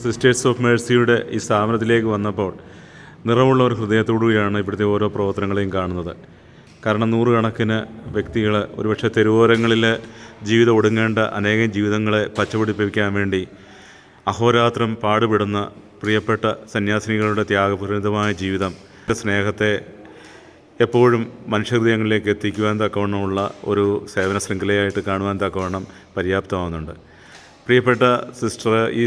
Sisters of മേഴ്സിയുടെ ഈ സ്ഥാപനത്തിലേക്ക് വന്നപ്പോൾ നിറമുള്ള ഒരു ഹൃദയത്തോടുകൂടിയാണ് ഇവിടുത്തെ ഓരോ പ്രവർത്തനങ്ങളെയും കാണുന്നത്. കാരണം നൂറുകണക്കിന് വ്യക്തികൾ ഒരുപക്ഷെ തെരുവോരങ്ങളിൽ ജീവിതം ഒടുങ്ങേണ്ട അനേകം ജീവിതങ്ങളെ പച്ചപിടിപ്പിക്കാൻ വേണ്ടി അഹോരാത്രം പാടുപെടുന്ന പ്രിയപ്പെട്ട സന്യാസിനികളുടെ ത്യാഗപൂരിതമായ ജീവിതം സ്നേഹത്തെ എപ്പോഴും മനുഷ്യഹൃദയങ്ങളിലേക്ക് എത്തിക്കുവാൻ തക്കവണ്ണമുള്ള ഒരു സേവന ശൃംഖലയായിട്ട് കാണുവാൻ തക്കവണ്ണം പര്യാപ്തമാകുന്നുണ്ട്. പ്രിയപ്പെട്ട സിസ്റ്റർ ഈ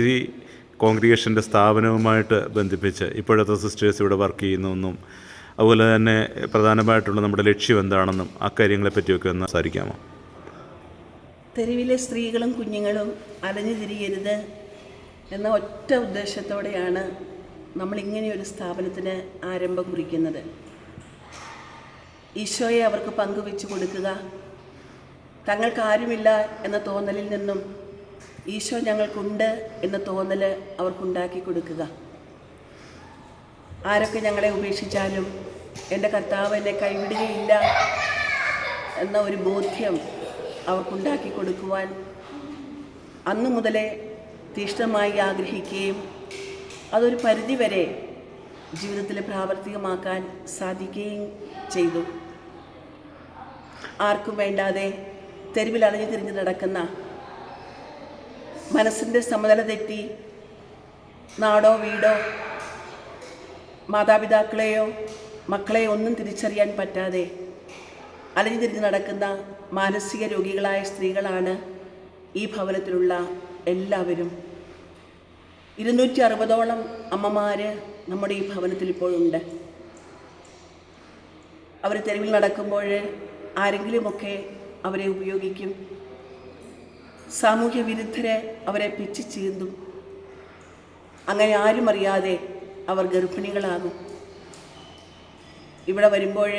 കോൺഗ്രിഗേഷൻ്റെ സ്ഥാപനവുമായിട്ട് ബന്ധിപ്പിച്ച് ഇപ്പോഴത്തെ സിസ്റ്റേഴ്സ് ഇവിടെ വർക്ക് ചെയ്യുന്നതെന്നും അതുപോലെ തന്നെ പ്രധാനമായിട്ടുള്ള നമ്മുടെ ലക്ഷ്യം എന്താണെന്നും അക്കാര്യങ്ങളെപ്പറ്റിയൊക്കെ ഒന്ന് സംസാരിക്കാമോ? തെരുവിലെ സ്ത്രീകളും കുഞ്ഞുങ്ങളും അലഞ്ഞു തിരിയരുത് എന്ന ഒറ്റ ഉദ്ദേശത്തോടെയാണ് നമ്മളിങ്ങനെയൊരു സ്ഥാപനത്തിന് ആരംഭം കുറിക്കുന്നത്. ഈശോയെ അവർക്ക് പങ്കുവെച്ചു കൊടുക്കുക, തങ്ങൾക്കാരുമില്ല എന്ന തോന്നലിൽ നിന്നും ഈശോ ഞങ്ങൾക്കുണ്ട് എന്ന തോന്നൽ അവർക്കുണ്ടാക്കി കൊടുക്കുക. ആരൊക്കെ ഞങ്ങളെ ഉപേക്ഷിച്ചാലും എൻ്റെ കർത്താവ് എന്നെ കൈവിടുകയില്ല എന്ന ഒരു ബോധ്യം അവർക്കുണ്ടാക്കി കൊടുക്കുവാൻ അന്നു മുതലേ തീക്ഷ്ണമായി ആഗ്രഹിക്കുകയും അതൊരു പരിധിവരെ ജീവിതത്തിൽ പ്രാവർത്തികമാക്കാൻ സാധിക്കുകയും ചെയ്തു. ആർക്കും വേണ്ടാതെ തെരുവിൽ അലഞ്ഞു തിരിഞ്ഞ് നടക്കുന്ന, മനസ്സിൻ്റെ സമനില തെറ്റി നാടോ വീടോ മാതാപിതാക്കളെയോ മക്കളെയോ ഒന്നും തിരിച്ചറിയാൻ പറ്റാതെ അലഞ്ഞു തിരിഞ്ഞ് നടക്കുന്ന മാനസിക രോഗികളായ സ്ത്രീകളാണ് ഈ ഭവനത്തിലുള്ള എല്ലാവരും. 260ഓളം അമ്മമാർ നമ്മുടെ ഈ ഭവനത്തിൽ ഇപ്പോഴുണ്ട്. അവർ തെരുവിൽ നടക്കുമ്പോൾ ആരെങ്കിലുമൊക്കെ അവരെ ഉപയോഗിക്കും. സാമൂഹ്യ വിരുദ്ധരെ അവരെ പിച്ചു ചീന്തും. അങ്ങനെ ആരും അറിയാതെ അവർ ഗർഭിണികളാകും. ഇവിടെ വരുമ്പോൾ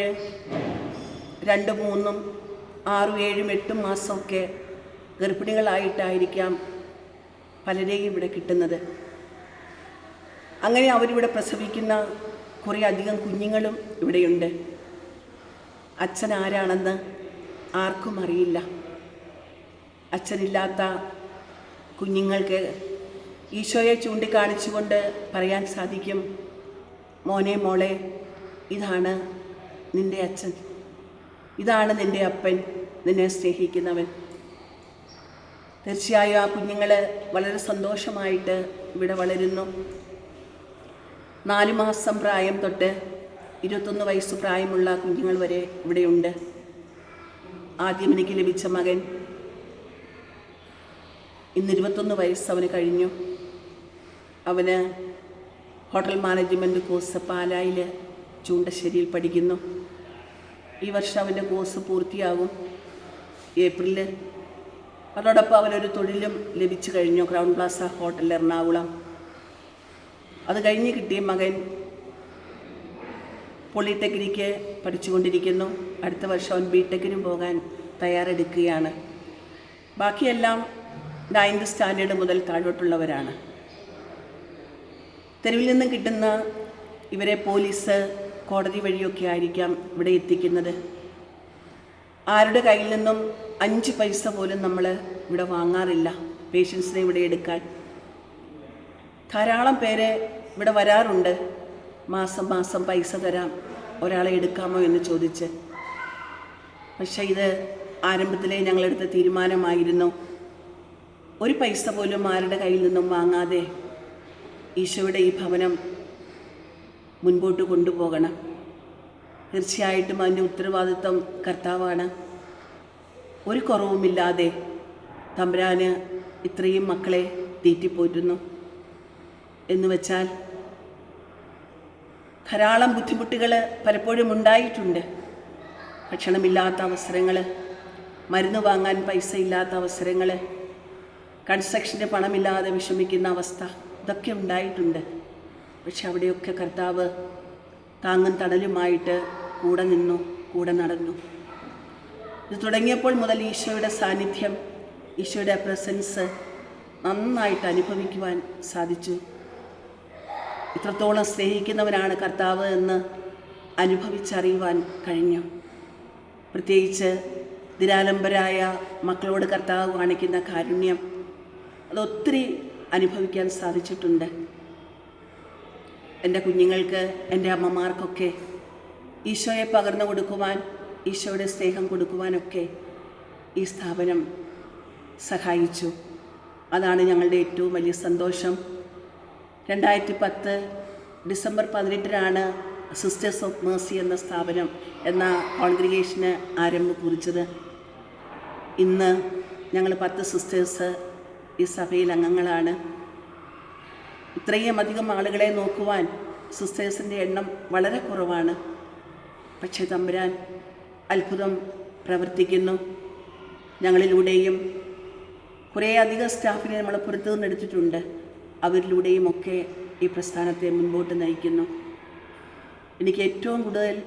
2, 3, 6, 7, 8 മാസമൊക്കെ ഗർഭിണികളായിട്ടായിരിക്കാം പലരെയും ഇവിടെ കിട്ടുന്നത്. അങ്ങനെ അവരിവിടെ പ്രസവിക്കുന്ന കുറേ അധികം കുഞ്ഞുങ്ങളും ഇവിടെയുണ്ട്. അച്ഛൻ ആരാണെന്ന് ആർക്കും അറിയില്ല. അച്ഛനില്ലാത്ത കുഞ്ഞുങ്ങൾക്ക് ഈശോയെ ചൂണ്ടിക്കാണിച്ചുകൊണ്ട് പറയാൻ സാധിക്കും, മോനെ മോളെ, ഇതാണ് നിൻ്റെ അച്ഛൻ, ഇതാണ് നിൻ്റെ അപ്പൻ, നിന്നെ സ്നേഹിക്കുന്നവൻ. തീർച്ചയായും ആ കുഞ്ഞുങ്ങൾ വളരെ സന്തോഷമായിട്ട് ഇവിടെ വളരുന്നു. 4 മാസം പ്രായം തൊട്ട് 21 വയസ്സ് പ്രായമുള്ള കുഞ്ഞുങ്ങൾ വരെ ഇവിടെയുണ്ട്. ആദ്യം എനിക്ക് ലഭിച്ച മകൻ ഇന്ന് 21 വയസ്സ് അവന് കഴിഞ്ഞു. അവന് ഹോട്ടൽ മാനേജ്മെൻറ്റ് കോഴ്സ് പാലായിൽ ചൂണ്ടശ്ശേരിയിൽ പഠിക്കുന്നു. ഈ വർഷം അവൻ്റെ കോഴ്സ് പൂർത്തിയാകും ഏപ്രിലിൽ. അതോടൊപ്പം അവനൊരു തൊഴിലും ലഭിച്ചു കഴിഞ്ഞു, ക്രൗൺ പ്ലാസ ഹോട്ടൽ എറണാകുളം. അത് കഴിഞ്ഞ് കിട്ടിയ മകൻ പോളിടെക്നിക്ക് പഠിച്ചുകൊണ്ടിരിക്കുന്നു. അടുത്ത വർഷം അവൻ ബിടെക്കിനും പോകാൻ തയ്യാറെടുക്കുകയാണ്. ബാക്കിയെല്ലാം 9th സ്റ്റാൻഡേർഡ് മുതൽ താഴോട്ടുള്ളവരാണ്. തെരുവിൽ നിന്ന് കിട്ടുന്ന ഇവരെ പോലീസ്, കോടതി വഴിയൊക്കെ ആയിരിക്കാം ഇവിടെ എത്തിക്കുന്നത്. ആരുടെ കയ്യിൽ നിന്നും 5 പൈസ പോലും നമ്മൾ ഇവിടെ വാങ്ങാറില്ല പേഷ്യൻസിനെ ഇവിടെ എടുക്കാൻ. ധാരാളം പേര് ഇവിടെ വരാറുണ്ട്, മാസം മാസം പൈസ തരാം, ഒരാളെ എടുക്കാമോ എന്ന് ചോദിച്ച്. പക്ഷേ ഇത് ആരംഭത്തിലേ ഞങ്ങളെടുത്ത തീരുമാനമായിരുന്നു, ഒരു പൈസ പോലും ആരുടെ കയ്യിൽ നിന്നും വാങ്ങാതെ ഈശോയുടെ ഈ ഭവനം മുൻപോട്ട് കൊണ്ടുപോകണം. തീർച്ചയായിട്ടും അതിൻ്റെ ഉത്തരവാദിത്വം കർത്താവാണ്. ഒരു കുറവുമില്ലാതെ തമ്പുരാന് ഇത്രയും മക്കളെ തീറ്റിപ്പോറ്റുന്നു എന്ന് വെച്ചാൽ ധാരാളം ബുദ്ധിമുട്ടുകൾ പലപ്പോഴും ഉണ്ടായിട്ടുണ്ട്. ഭക്ഷണമില്ലാത്ത അവസരങ്ങൾ, മരുന്ന് വാങ്ങാൻ പൈസ ഇല്ലാത്ത അവസരങ്ങൾ, കൺസ്ട്രക്ഷന് പണമില്ലാതെ വിഷമിക്കുന്ന അവസ്ഥ, ഇതൊക്കെ ഉണ്ടായിട്ടുണ്ട്. പക്ഷെ അവിടെയൊക്കെ കർത്താവ് താങ്ങും തണലുമായിട്ട് കൂടെ നിന്നു, കൂടെ നടന്നു. ഇത് തുടങ്ങിയപ്പോൾ മുതൽ ഈശോയുടെ സാന്നിധ്യം, ഈശോയുടെ പ്രസൻസ് നന്നായിട്ട് അനുഭവിക്കുവാൻ സാധിച്ചു. ഇത്രത്തോളം സ്നേഹിക്കുന്നവനാണ് കർത്താവ് എന്ന് അനുഭവിച്ചറിയുവാൻ കഴിഞ്ഞു. പ്രത്യേകിച്ച് നിരാലംബരായ മക്കളോട് കർത്താവ് കാണിക്കുന്ന കാരുണ്യം, അതൊത്തിരി അനുഭവിക്കാൻ സാധിച്ചിട്ടുണ്ട്. എൻ്റെ കുഞ്ഞുങ്ങൾക്ക്, എൻ്റെ അമ്മമാർക്കൊക്കെ ഈശോയെ പകർന്നു കൊടുക്കുവാൻ, ഈശോയുടെ സ്നേഹം കൊടുക്കുവാനൊക്കെ ഈ സ്ഥാപനം സഹായിച്ചു. അതാണ് ഞങ്ങളുടെ ഏറ്റവും വലിയ സന്തോഷം. 2010 ഡിസംബർ 18 സിസ്റ്റേഴ്സ് ഓഫ് മേഴ്സി എന്ന സ്ഥാപനം എന്ന കോൺഗ്രിഗേഷന് ആരംഭം കുറിച്ചത്. ഇന്ന് ഞങ്ങൾ 10 സിസ്റ്റേഴ്സ് ഈ സഭയിൽ അംഗങ്ങളാണ്. ഇത്രയും അധികം ആളുകളെ നോക്കുവാൻ സിസ്റ്റേഴ്സിൻ്റെ എണ്ണം വളരെ കുറവാണ്. പക്ഷേ തമ്പുരാൻ അത്ഭുതം പ്രവർത്തിക്കുന്നു. ഞങ്ങളിലൂടെയും കുറേ അധികം സ്റ്റാഫിനെ നമ്മൾ പുറത്തു നിന്നെടുത്തിട്ടുണ്ട്. അവരിലൂടെയും ഒക്കെ ഈ പ്രസ്ഥാനത്തെ മുൻപോട്ട് നയിക്കുന്നു. എനിക്ക് ഏറ്റവും കൂടുതൽ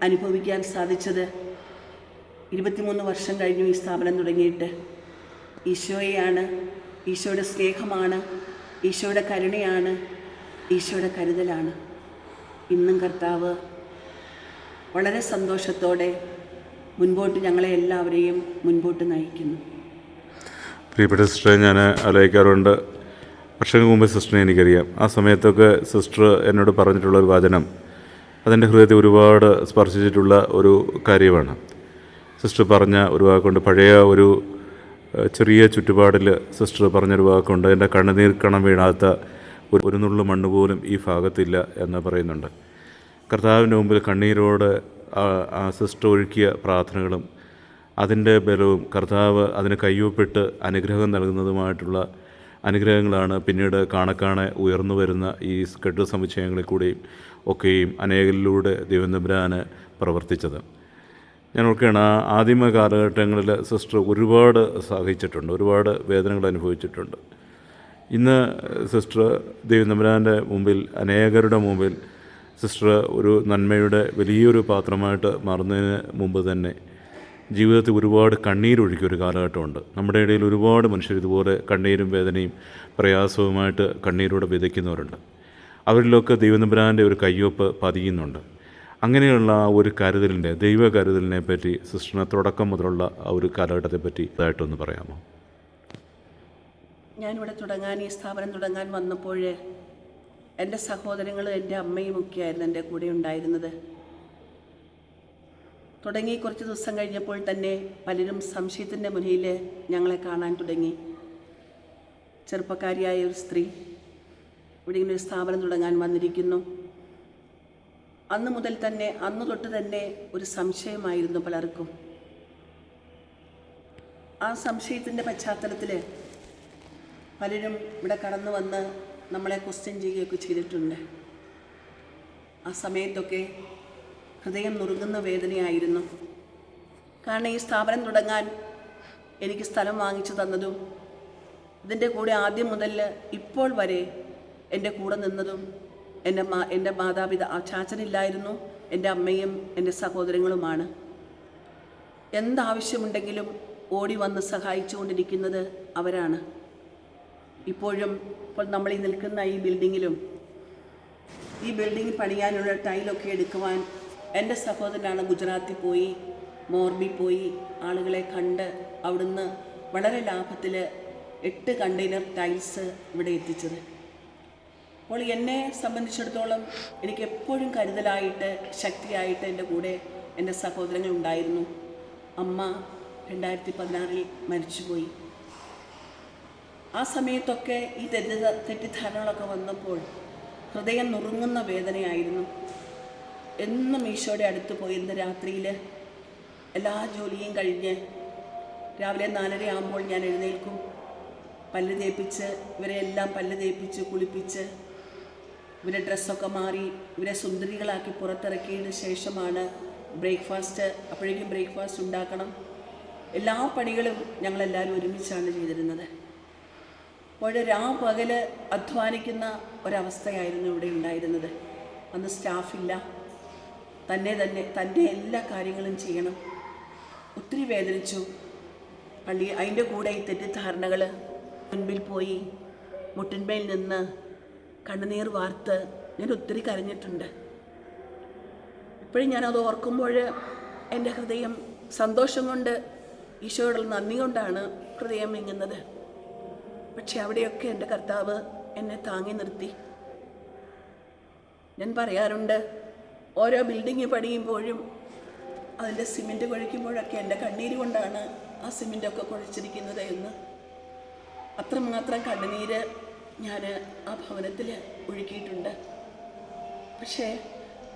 അനുഭവിക്കാൻ സാധിച്ചത് 23 വർഷം കഴിഞ്ഞു ഈ സ്ഥാപനം തുടങ്ങിയിട്ട്. ഈശോയെയാണ്, ഈശോയുടെ സ്നേഹമാണ്, ഈശോയുടെ കരുണയാണ്, ഈശോയുടെ കരുതലാണ്. ഇന്നും കർത്താവ് വളരെ സന്തോഷത്തോടെ മുൻപോട്ട് ഞങ്ങളെ എല്ലാവരെയും മുൻപോട്ട് നയിക്കുന്നു. പ്രിയപ്പെട്ട സിസ്റ്ററെ, ഞാൻ ആലോചിക്കാറുണ്ട്, വർഷങ്ങൾക്ക് മുമ്പ് സിസ്റ്ററിനെ എനിക്കറിയാം. ആ സമയത്തൊക്കെ സിസ്റ്റർ എന്നോട് പറഞ്ഞിട്ടുള്ളൊരു വചനം അതെൻ്റെ ഹൃദയത്തെ ഒരുപാട് സ്പർശിച്ചിട്ടുള്ള ഒരു കാര്യമാണ്. സിസ്റ്റർ പറഞ്ഞ ഒരു വാക്കുണ്ട്, പഴയ ഒരു ചെറിയ ചുറ്റുപാടിൽ സിസ്റ്റർ പറഞ്ഞൊരു വാക്കുണ്ട്, എൻ്റെ കണ്ണുനീർ കണം വീഴാത്ത ഒരു നുള്ളു മണ്ണ് പോലും ഈ ഭാഗത്തില്ല എന്ന് പറയുന്നുണ്ട്. കർത്താവിൻ്റെ മുമ്പിൽ കണ്ണീരോട് ആ സിസ്റ്റർ ഒഴുക്കിയ പ്രാർത്ഥനകളും അതിൻ്റെ ബലവും കർത്താവ് അതിന് കയ്യൊപ്പിട്ട് അനുഗ്രഹം നൽകുന്നതുമായിട്ടുള്ള അനുഗ്രഹങ്ങളാണ് പിന്നീട് കാണെ ഉയർന്നു വരുന്ന ഈ കെട്ടു സമുച്ചയങ്ങളിൽ കൂടെയും ഒക്കെയും അനേകരിലൂടെ ദൈവം തമ്പുരാന് പ്രവർത്തിച്ചത്. ഞാൻ ഓർക്കുകയാണ്, ആ ആദിമ കാലഘട്ടങ്ങളിൽ സിസ്റ്റർ ഒരുപാട് സഹിച്ചിട്ടുണ്ട്, ഒരുപാട് വേദനകൾ അനുഭവിച്ചിട്ടുണ്ട്. ഇന്ന് സിസ്റ്റർ ദൈവം തമ്പുരാൻ്റെ മുമ്പിൽ, അനേകരുടെ മുമ്പിൽ സിസ്റ്റർ ഒരു നന്മയുടെ വലിയൊരു പാത്രമായിട്ട് മാറുന്നതിന് മുമ്പ് തന്നെ ജീവിതത്തിൽ ഒരുപാട് കണ്ണീരൊഴുക്കിയ ഒരു കാലഘട്ടമുണ്ട്. നമ്മുടെ ഇടയിൽ ഒരുപാട് മനുഷ്യർ ഇതുപോലെ കണ്ണീരും വേദനയും പ്രയാസവുമായിട്ട് കണ്ണീരോടെ വിതയ്ക്കുന്നവരുണ്ട്. അവരിലൊക്കെ ദൈവതമ്പുരാൻ്റെ ഒരു കയ്യൊപ്പ് പതിയുന്നുണ്ട്. അങ്ങനെയുള്ള ആ ഒരു കരുതലിൻ്റെ, ദൈവ കരുതലിനെ പറ്റി സിസ്റ്ററിന് തുടക്കം മുതലുള്ള ആ ഒരു കാലഘട്ടത്തെ പറ്റി ഇതായിട്ടൊന്ന് പറയാമോ? ഞാനിവിടെ ഈ സ്ഥാപനം തുടങ്ങാൻ വന്നപ്പോൾ എൻ്റെ സഹോദരങ്ങളും എൻ്റെ അമ്മയും ഒക്കെയായിരുന്നു എൻ്റെ കൂടെ ഉണ്ടായിരുന്നത്. തുടങ്ങി കുറച്ച് ദിവസം കഴിഞ്ഞപ്പോൾ തന്നെ പലരും സംശയത്തിൻ്റെ മുന്നിൽ ഞങ്ങളെ കാണാൻ തുടങ്ങി. ചെറുപ്പക്കാരിയായ ഒരു സ്ത്രീ ഇവിടെ ഇങ്ങനെ ഒരു സ്ഥാപനം തുടങ്ങാൻ വന്നിരിക്കുന്നു. അന്ന് തൊട്ട് തന്നെ ഒരു സംശയമായിരുന്നു പലർക്കും. ആ സംശയത്തിൻ്റെ പശ്ചാത്തലത്തിൽ പലരും ഇവിടെ കടന്നു വന്ന് നമ്മളെ ക്വസ്റ്റ്യൻ ചെയ്യുകയൊക്കെ ചെയ്തിട്ടുണ്ട്. ആ സമയത്തൊക്കെ ഹൃദയം നുറുങ്ങുന്ന വേദനയായിരുന്നു. കാരണം ഈ സ്ഥാപനം തുടങ്ങാൻ എനിക്ക് സ്ഥലം വാങ്ങിച്ചു തന്നതും ഇതിൻ്റെ കൂടെ ആദ്യം മുതൽ ഇപ്പോൾ വരെ എൻ്റെ കൂടെ നിന്നതും എൻ്റെ ചാച്ചനില്ലായിരുന്നു, എൻ്റെ അമ്മയും എൻ്റെ സഹോദരങ്ങളുമാണ്. എന്താവശ്യമുണ്ടെങ്കിലും ഓടി വന്ന് സഹായിച്ചുകൊണ്ടിരിക്കുന്നത് അവരാണ്. ഇപ്പോൾ നമ്മൾ ഈ നിൽക്കുന്ന ഈ ബിൽഡിംഗ് പണിയാനുള്ള ടൈലൊക്കെ എടുക്കുവാൻ എൻ്റെ സഹോദരനാണ് ഗുജറാത്തിൽ പോയി, മോർബി പോയി ആളുകളെ കണ്ട് അവിടുന്ന് വളരെ ലാഭത്തിൽ 8 കണ്ടെയ്നർ ടൈൽസ് ഇവിടെ എത്തിച്ചത്. അപ്പോൾ എന്നെ സംബന്ധിച്ചിടത്തോളം എനിക്ക് എപ്പോഴും കരുതലായിട്ട്, ശക്തിയായിട്ട് എൻ്റെ കൂടെ എൻ്റെ സഹോദരങ്ങൾ ഉണ്ടായിരുന്നു. അമ്മ 2016 മരിച്ചുപോയി. ആ സമയത്തൊക്കെ ഈ തെറ്റിദ്ധാരണകളൊക്കെ വന്നപ്പോൾ ഹൃദയം നുറുങ്ങുന്ന വേദനയായിരുന്നു. എന്നും ഈശോയുടെ അടുത്ത് പോയിരുന്ന രാത്രിയിൽ എല്ലാ ജോലിയും കഴിഞ്ഞ് രാവിലെ 4:30 ആകുമ്പോൾ ഞാൻ എഴുന്നേൽക്കും. പല്ല് തേപ്പിച്ച് ഇവരെല്ലാം കുളിപ്പിച്ച് ഇവരെ ഡ്രസ്സൊക്കെ മാറി ഇവരെ സുന്ദരികളാക്കി പുറത്തിറക്കിയതിന് ശേഷമാണ് ബ്രേക്ക്ഫാസ്റ്റ്. അപ്പോഴേക്കും ബ്രേക്ക്ഫാസ്റ്റ് ഉണ്ടാക്കണം. എല്ലാ പണികളും ഞങ്ങളെല്ലാവരും ഒരുമിച്ചാണ് ചെയ്തിരുന്നത്. അപ്പോൾ പകൽ അധ്വാനിക്കുന്ന ഒരവസ്ഥയായിരുന്നു ഇവിടെ ഉണ്ടായിരുന്നത്. അന്ന് സ്റ്റാഫില്ല, തന്നെ എല്ലാ കാര്യങ്ങളും ചെയ്യണം. ഒത്തിരി വേദനിച്ചു. അതിൻ്റെ കൂടെ ഈ തെറ്റിദ്ധാരണകൾ മുൻപിൽ പോയി മുട്ടിന്മേൽ നിന്ന് കണ്ണുനീർ വാർത്ത് ഞാൻ ഒത്തിരി കരഞ്ഞിട്ടുണ്ട്. ഇപ്പോഴും ഞാനത് ഓർക്കുമ്പോൾ എൻ്റെ ഹൃദയം സന്തോഷം കൊണ്ട്, ഈശോയോടുള്ള നന്ദി കൊണ്ടാണ് ഹൃദയം വിങ്ങുന്നത്. പക്ഷെ അവിടെയൊക്കെ എൻ്റെ കർത്താവ് എന്നെ താങ്ങി നിർത്തി. ഞാൻ പറയാറുണ്ട്, ഓരോ ബിൽഡിങ് പണിയുമ്പോഴും അതിൻ്റെ സിമെൻറ്റ് കുഴയ്ക്കുമ്പോഴൊക്കെ എൻ്റെ കണ്ണീര് കൊണ്ടാണ് ആ സിമെൻറ്റൊക്കെ കുഴച്ചിരിക്കുന്നത് എന്ന്. അത്രമാത്രം കണ്ണുനീര് ഞാൻ ആ ഭവനത്തിൽ ഒഴുക്കിയിട്ടുണ്ട്. പക്ഷേ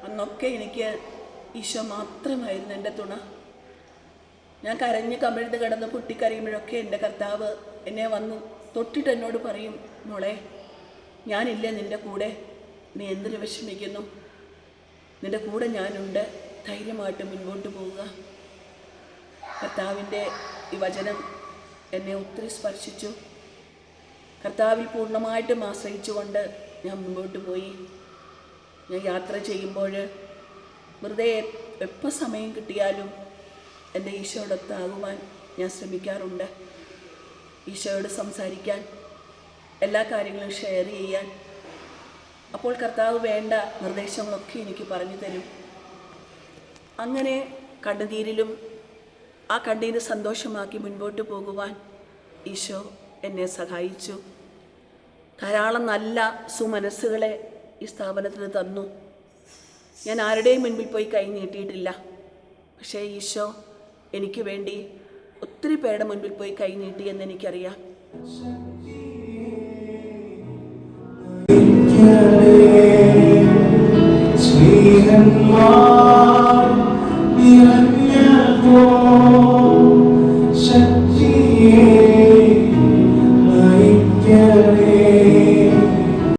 അന്നൊക്കെ എനിക്ക് ഈശോ മാത്രമായിരുന്നു എൻ്റെ തുണ. ഞാൻ കരഞ്ഞ് കമിഴ്ന്ന് കിടന്ന് പൊട്ടിക്കരയുമ്പോഴൊക്കെ എൻ്റെ കർത്താവ് എന്നെ വന്ന് തൊട്ടിട്ട് എന്നോട് പറയും, മോളെ, ഞാനില്ലേ നിൻ്റെ കൂടെ, നീ എന്തിനു വിഷമിക്കുന്നു, നിൻ്റെ കൂടെ ഞാനുണ്ട്, ധൈര്യമായിട്ട് മുൻപോട്ട് പോവുക. കർത്താവിൻ്റെ ഈ വചനം എന്നെ ഒത്തിരി സ്പർശിച്ചു. കർത്താവിൽ പൂർണ്ണമായിട്ടും ആശ്രയിച്ചുകൊണ്ട് ഞാൻ മുൻപോട്ട് പോയി. ഞാൻ യാത്ര ചെയ്യുമ്പോൾ വെറുതെ എപ്പോൾ സമയം കിട്ടിയാലും എൻ്റെ ഈശോയോടൊത്താകുവാൻ ഞാൻ ശ്രമിക്കാറുണ്ട്. ഈശോയോട് സംസാരിക്കാൻ, എല്ലാ കാര്യങ്ങളും ഷെയർ ചെയ്യാൻ. അപ്പോൾ കർത്താവ് വേണ്ട നിർദ്ദേശങ്ങളൊക്കെ എനിക്ക് പറഞ്ഞു തരും. അങ്ങനെ കണ്ണുനീരിലും ആ കണ്ണീര് സന്തോഷമാക്കി മുൻപോട്ട് പോകുവാൻ ഈശോ എന്നെ സഹായിച്ചു. ധാരാളം നല്ല സുമനസ്സുകളെ ഈ സ്ഥാപനത്തിന് തന്നു. ഞാൻ ആരുടെയും മുൻപിൽ പോയി കൈ നീട്ടിയിട്ടില്ല. പക്ഷേ ഈശോ എനിക്ക് വേണ്ടി ഒത്തിരി പേരുടെ മുൻപിൽ പോയി കൈ നീട്ടി എന്ന് എനിക്കറിയാം. ശക്തിയേ